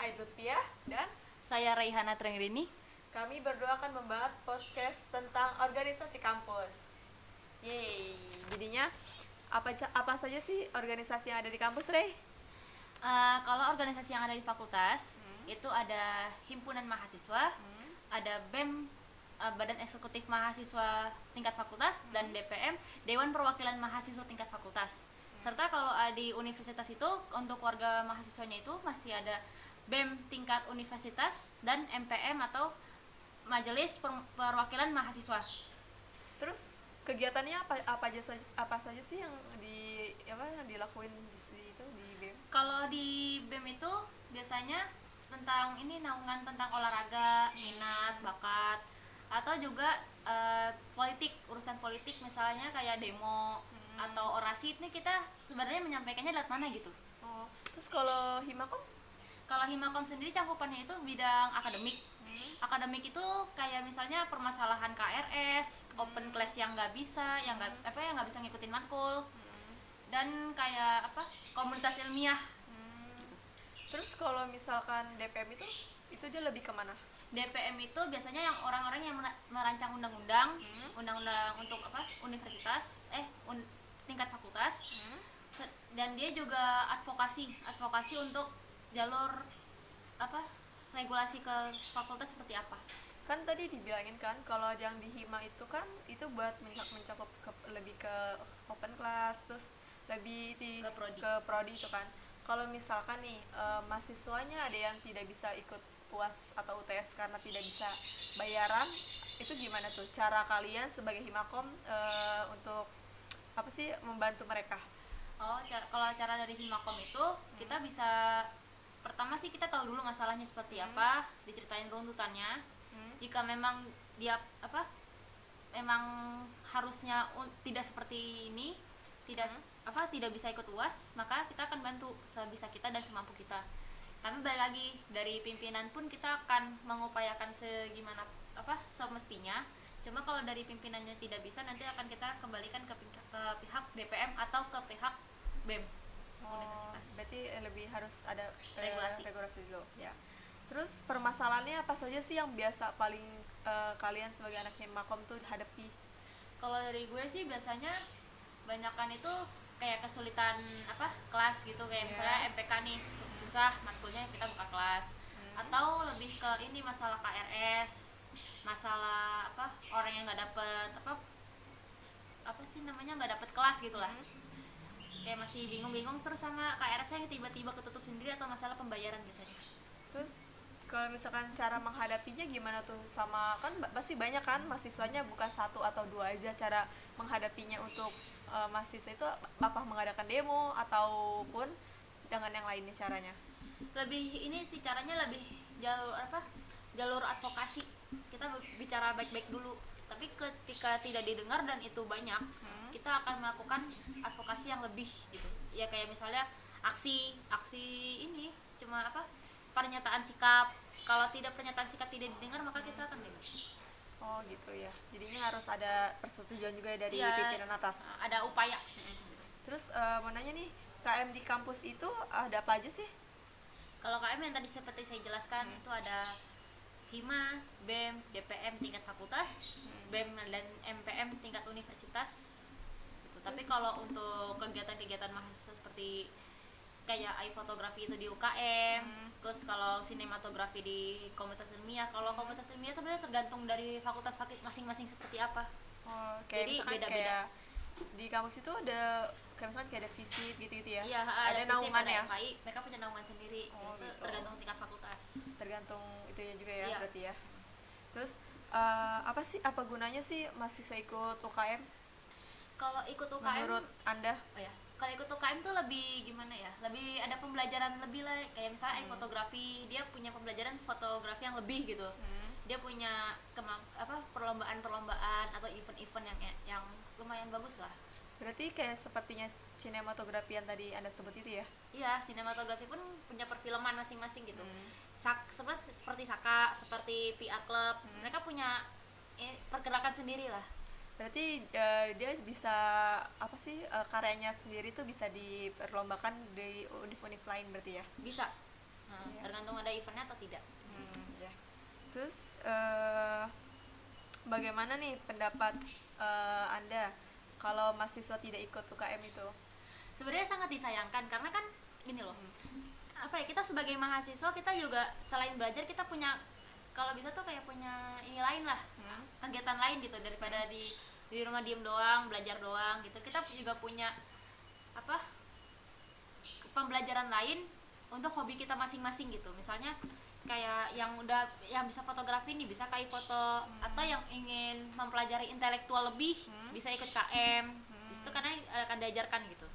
Aid Lutfiah dan Saya Raihana Trengrini. kami berdua akan membahas podcast tentang organisasi kampus. Yeay, jadinya apa saja sih organisasi yang ada di kampus, Rey? Kalau organisasi yang ada di fakultas, itu ada himpunan mahasiswa, ada BEM, Badan Eksekutif Mahasiswa tingkat fakultas, dan DPM, Dewan Perwakilan Mahasiswa tingkat fakultas. Serta kalau di universitas itu, untuk warga mahasiswanya itu masih ada BEM tingkat universitas dan MPM atau Majelis Perwakilan Mahasiswa. Terus kegiatannya apa saja sih yang yang dilakuin di BEM? Kalau di BEM itu biasanya tentang naungan tentang olahraga, minat, bakat, atau juga urusan politik misalnya kayak demo atau orasi. Ini kita sebenarnya menyampaikannya lewat mana gitu. Oh, terus kalau Himakom? Kalau Himakom sendiri cakupannya itu bidang akademik. Akademik itu kayak misalnya permasalahan KRS, open class yang nggak bisa, yang nggak bisa ngikutin matkul, dan kayak komunitas ilmiah. Terus kalau misalkan DPM itu dia lebih kemana? DPM itu biasanya yang orang-orang yang merancang undang-undang untuk universitas, tingkat fakultas, dan dia juga advokasi untuk jalur regulasi ke fakultas seperti apa. Kan tadi dibilangin kan kalau yang di Hima itu kan itu buat mencakup lebih ke open class, terus lebih ke prodi itu kan. Kalau misalkan nih mahasiswanya ada yang tidak bisa ikut UAS atau UTS karena tidak bisa bayaran, itu gimana tuh cara kalian sebagai Himakom untuk membantu mereka? Kalau cara dari Himakom itu kita bisa, pertama sih kita tahu dulu masalahnya seperti apa, diceritain runtutannya. Jika memang dia memang harusnya tidak seperti ini, tidak bisa ikut UAS, maka kita akan bantu sebisa kita dan semampu kita. Tapi balik lagi dari pimpinan pun kita akan mengupayakan semestinya. Cuma kalau dari pimpinannya tidak bisa, nanti akan kita kembalikan ke pihak DPM atau ke pihak BEM universitas. Berarti lebih harus ada regulasi dulu. Ya. Terus permasalahannya apa saja sih yang biasa paling kalian sebagai anak Himakom tuh hadapi? Kalau dari gue sih biasanya banyakan itu kayak kesulitan kelas gitu, kayak misalnya MPK nih susah matkulnya, kita buka kelas. Atau lebih ke masalah KRS, masalah orang yang nggak dapet nggak dapet kelas gitulah. Kayak masih bingung terus sama KRS yang tiba-tiba ketutup sendiri, atau masalah pembayaran biasanya. Terus kalau misalkan cara menghadapinya gimana tuh? Sama kan pasti banyak kan mahasiswanya, bukan satu atau dua aja cara menghadapinya. Untuk mahasiswa itu apa mengadakan demo ataupun dengan yang lainnya caranya? Lebih sih caranya lebih jalur advokasi. Kita bicara baik-baik dulu, tapi ketika tidak didengar dan itu banyak, kita akan melakukan advokasi yang lebih gitu ya, kayak misalnya aksi cuma pernyataan sikap. Kalau pernyataan sikap tidak didengar, maka kita akan bebas. Oh gitu ya, jadinya harus ada persetujuan juga dari pimpinan atas. Ada upaya. Terus mau nanya nih, KM di kampus itu ada apa aja sih? Kalau KM yang tadi seperti saya jelaskan, itu ada Hima, BEM, DPM tingkat fakultas, BEM dan MPM tingkat universitas gitu. Tapi kalau untuk kegiatan-kegiatan mahasiswa seperti kayak fotografi itu di UKM, terus kalau sinematografi di komunitas ilmiah. Kalau komunitas ilmiah itu sebenarnya tergantung dari fakultas masing-masing seperti apa. Jadi beda-beda. Di kampus itu ada kayak misalkan kayak ada visit gitu-gitu ya? Iya, ada naungannya. Mereka punya naungan sendiri. Itu gitu. tergantung tingkat fakultas. Tergantung itunya juga ya, iya. Berarti ya. Terus apa gunanya sih mahasiswa ikut UKM? Kalau ikut UKM menurut Anda? Kalau ikut UKM tuh lebih gimana ya? Lebih ada pembelajaran lebih lah. Kayak misalnya fotografi, dia punya pembelajaran fotografi yang lebih gitu. Dia punya perlombaan atau event-event yang lumayan bagus lah. Berarti kayak sepertinya sinematografi yang tadi Anda sebut itu ya? Iya, sinematografi pun punya perfilman masing-masing gitu. Seperti Saka, seperti PR Club, mereka punya pergerakan sendiri lah. Berarti dia bisa karyanya sendiri tuh bisa diperlombakan di univ-univ lain berarti ya? Bisa. Iya. Tergantung ada eventnya atau tidak. Ya. Terus bagaimana nih pendapat Anda kalau mahasiswa tidak ikut UKM itu? Sebenarnya sangat disayangkan karena kan gini loh, apa ya, kita sebagai mahasiswa kita juga selain belajar kita punya, kalau bisa tuh kayak punya ini lain lah, kegiatan lain gitu daripada di rumah diem doang belajar doang gitu. Kita juga punya apa, pembelajaran lain untuk hobi kita masing-masing gitu. Misalnya kayak yang bisa fotografi nih bisa KI foto, atau yang ingin mempelajari intelektual lebih bisa ikut KM di situ karena akan diajarkan gitu.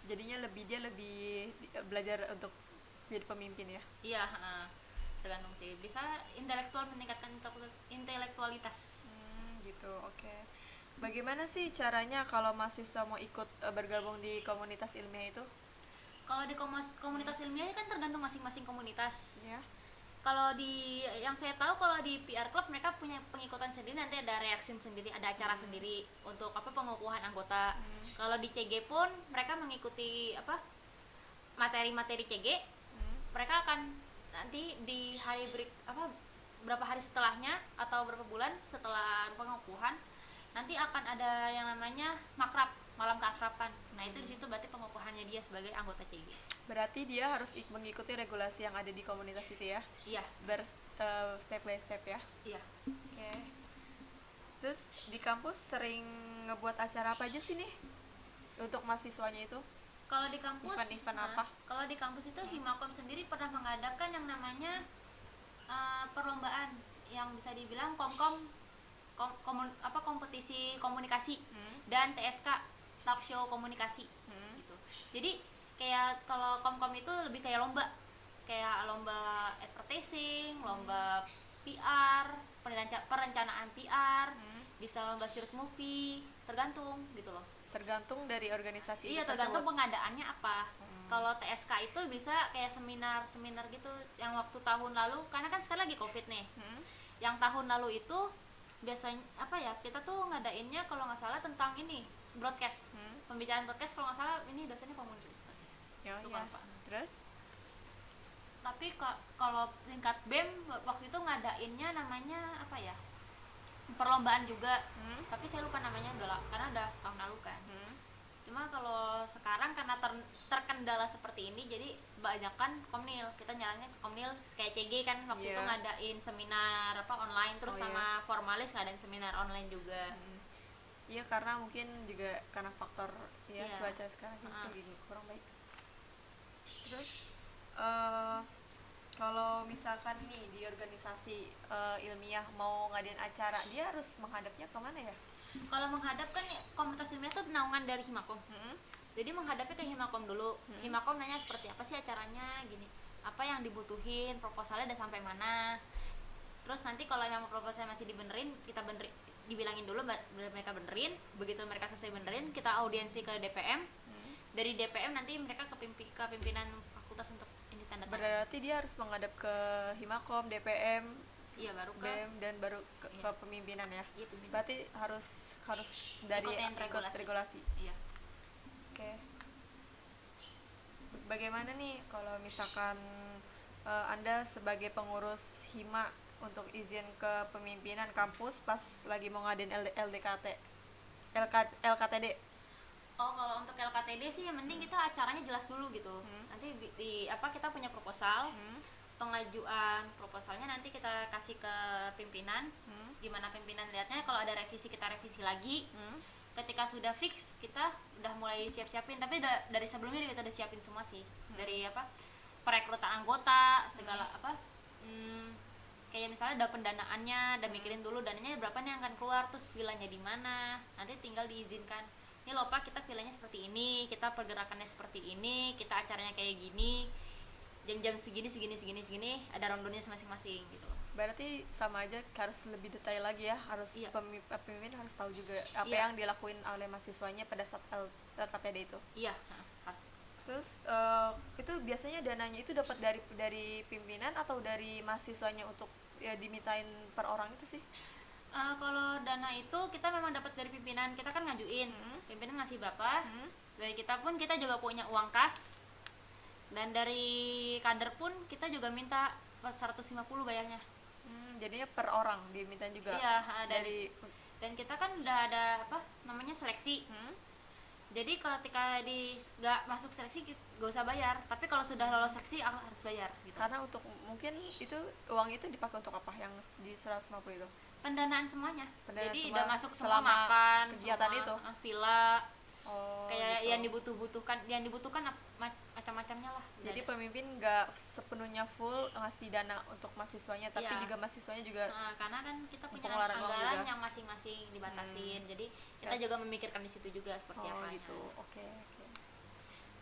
Jadinya dia lebih belajar untuk jadi pemimpin ya? Iya, tergantung sih, bisa intelektual, meningkatkan intelektualitas. Gitu, oke. Bagaimana sih caranya kalau mahasiswa mau ikut bergabung di komunitas ilmiah itu? Kalau di komunitas ilmiah kan tergantung masing-masing komunitas Ya. Kalau yang saya tahu, kalau di PR Club mereka punya pengikutan sendiri, nanti ada reaksi sendiri, ada acara sendiri untuk pengukuhan anggota. Kalau di CG pun mereka mengikuti materi-materi CG. Mereka akan nanti di berapa hari setelahnya atau berapa bulan setelah pengukuhan nanti akan ada yang namanya makrab, malam keakraban. Nah itu di situ berarti pengukuhannya dia sebagai anggota CG. Berarti dia harus mengikuti regulasi yang ada di komunitas itu ya? Iya. Step by step ya? Iya. Oke. Terus di kampus sering ngebuat acara apa aja sih nih untuk mahasiswanya itu? Kalau di kampus, event-event apa? Kalau di kampus itu Himakom sendiri pernah mengadakan yang namanya perlombaan yang bisa dibilang kompetisi komunikasi dan TSK talk show komunikasi gitu. Jadi kayak kalau komkom itu lebih kayak lomba advertising, lomba PR, perencanaan PR, bisa lomba short movie, tergantung gitu loh. Tergantung dari organisasi. Iya, tergantung pengadaannya apa. Kalau TSK itu bisa kayak seminar gitu yang waktu tahun lalu, karena kan sekarang lagi Covid nih. Yang tahun lalu itu biasanya kita tuh ngadainnya kalau nggak salah tentang ini broadcast, pembicaraan broadcast, kalau nggak salah ini dosennya pemuda. Ya. Terus tapi kalau tingkat BEM waktu itu ngadainnya namanya perlombaan juga, tapi saya lupa namanya karena udah tahun lalu kan. Cuma kalau sekarang karena terkendala seperti ini, jadi banyakan Komnil, kita nyalanya Komnil kayak CG kan waktu itu ngadain seminar online, terus sama Formalis ngadain seminar online juga. Iya, karena mungkin juga karena faktor cuaca sekarang ini kurang baik. Terus kalau misalkan nih di organisasi ilmiah mau ngadain acara, dia harus menghadapnya kemana ya? Kalau menghadap kan komunitas ilmiah itu naungan dari Himakom. Jadi menghadapnya ke Himakom dulu. Himakom nanya seperti apa sih acaranya, gini, apa yang dibutuhin, proposalnya udah sampai mana. Terus nanti kalau memang proposalnya masih dibenerin, kita dibilangin dulu, mereka benerin. Begitu mereka selesai benerin, kita audiensi ke DPM. Dari DPM nanti mereka ke pimpinan fakultas untuk ini tanda tangan. Berarti dia harus menghadap ke Himakom, DPM, baru ke BEM, dan baru ke pemimpinan ya. Iya, pimpinan. Berarti harus dari ikut regulasi. Iya. Oke. Bagaimana nih kalau misalkan Anda sebagai pengurus Hima untuk izin ke pemimpinan kampus pas lagi mau ngadain LKTD? Oh, kalau untuk LKTD sih yang penting kita acaranya jelas dulu gitu. Nanti kita punya proposal. Pengajuan proposalnya nanti kita kasih ke pimpinan. Gimana pimpinan lihatnya, kalau ada revisi kita revisi lagi. Ketika sudah fix kita udah mulai siap-siapin, tapi dari sebelumnya kita udah siapin semua sih. Dari perekrutan anggota, segala kayak misalnya udah pendanaannya, udah mikirin dulu dananya berapa nih yang akan keluar, terus villanya di mana. Nanti tinggal diizinkan. Ini loh Pak, kita villanya seperti ini, kita pergerakannya seperti ini, kita acaranya kayak gini, jam-jam segini, ada rondonya masing-masing gitu loh. Berarti sama aja, harus lebih detail lagi ya, harus pemimpin harus tahu juga apa yang dilakuin oleh mahasiswanya pada saat LKTD itu. Iya, harus. Terus itu biasanya dananya itu dapat dari pimpinan atau dari mahasiswanya untuk dimintain per orang itu sih? Kalau dana itu kita memang dapat dari pimpinan, kita kan ngajuin, pimpinan ngasih berapa, dari kita pun kita juga punya uang kas, Dan dari kader pun kita juga minta 150 bayarnya. Jadinya per orang diminta juga. Iya, dan kita kan udah ada apa namanya seleksi. Jadi ketika nggak masuk seleksi gak usah bayar, tapi kalau sudah lolos seleksi harus bayar gitu. Karena untuk mungkin itu uang itu dipakai untuk apa yang di 150 itu? Pendanaan semuanya. Jadi Pendanaan udah masuk semua selama makan, kegiatan semua, itu. Villa, kayak gitu. yang dibutuhkan macam-macamnya lah. Jadi pemimpin nggak sepenuhnya full ngasih dana untuk mahasiswanya, tapi Iya. juga mahasiswanya juga Karena kan kita punya pengeluaran uang anggaran juga. yang masing-masing dibatasin. Jadi kita Yes. juga memikirkan di situ juga seperti apanya. gitu. Oke.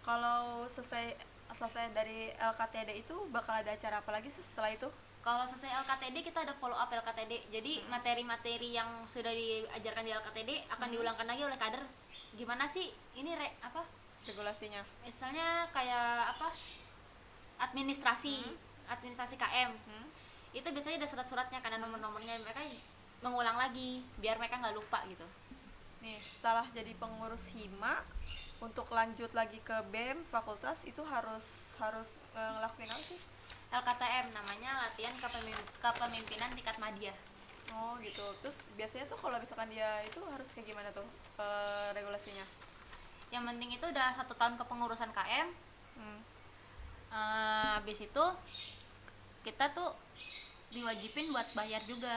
Kalau selesai dari LKTD itu bakal ada acara apa lagi sih setelah itu? Kalau selesai LKTD kita ada follow up LKTD. Jadi materi-materi yang sudah diajarkan di LKTD akan diulangkan lagi oleh kader. Gimana sih ini Regulasinya. misalnya kayak apa? Administrasi KM. Itu biasanya ada surat-suratnya karena nomor-nomornya, mereka mengulang lagi biar mereka nggak lupa gitu. Nih, setelah jadi pengurus hima, untuk lanjut lagi ke BEM fakultas itu harus ngelakuin apa sih? LKTM namanya latihan kepemimpinan tingkat madya. Oh gitu. Terus biasanya tuh kalau misalkan dia itu harus kayak gimana tuh regulasinya? Yang penting itu udah 1 tahun kepengurusan KM. Habis itu kita tuh diwajibin buat bayar juga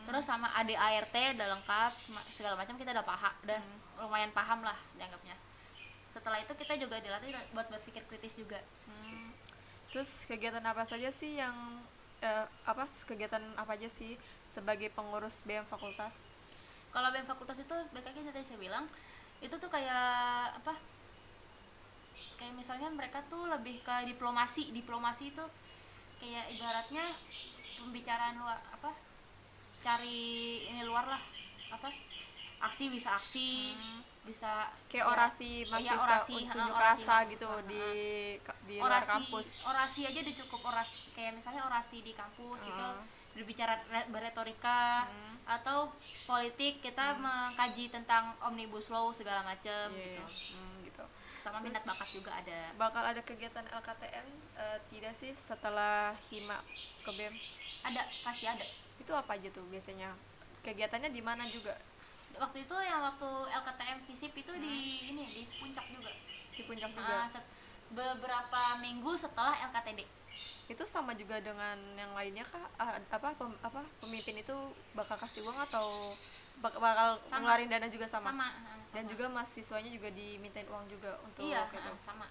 terus sama ADART udah lengkap segala macam, kita udah lumayan paham lah dianggapnya. Setelah itu kita juga dilatih buat berpikir kritis juga. Terus kegiatan apa saja sih yang kegiatan apa aja sih sebagai pengurus BEM fakultas? Kalau BEM fakultas itu BKK tadi saya bilang itu tuh kayak apa? Kayak misalnya mereka tuh lebih ke diplomasi itu kayak ibaratnya pembicaraan luar apa? Cari ini luar lah apa? Aksi bisa bisa kayak orasi mahasiswa unjuk rasa gitu di luar kampus. Orasi aja udah cukup, orasi kayak misalnya orasi di kampus gitu, berbicara beretorika atau politik, kita mengkaji tentang omnibus law segala macam gitu. Sama minat bakat juga ada. Bakal ada kegiatan LKTM tidak sih setelah hima ke BEM? Ada, pasti ada. Itu apa aja tuh biasanya? Kegiatannya di mana juga? Waktu itu waktu LKTM FISIP itu di Puncak juga. Di Puncak juga. Beberapa minggu setelah LKTD. Itu sama juga dengan yang lainnya kah? Pemimpin itu bakal kasih uang atau bakal ngeluarin dana juga sama? Sama. Dan juga mahasiswanya juga dimintain uang juga untuk itu. Sama.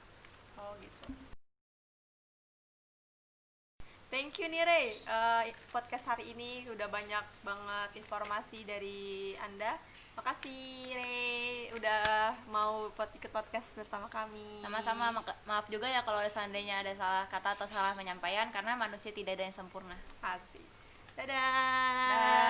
Oh gitu. Thank you nih Rey, podcast hari ini udah banyak banget informasi dari Anda. Makasih Rey udah mau ikut podcast bersama kami. Sama-sama, maaf juga ya kalau seandainya ada salah kata atau salah penyampaian, karena manusia tidak ada yang sempurna. Asik. Dadah.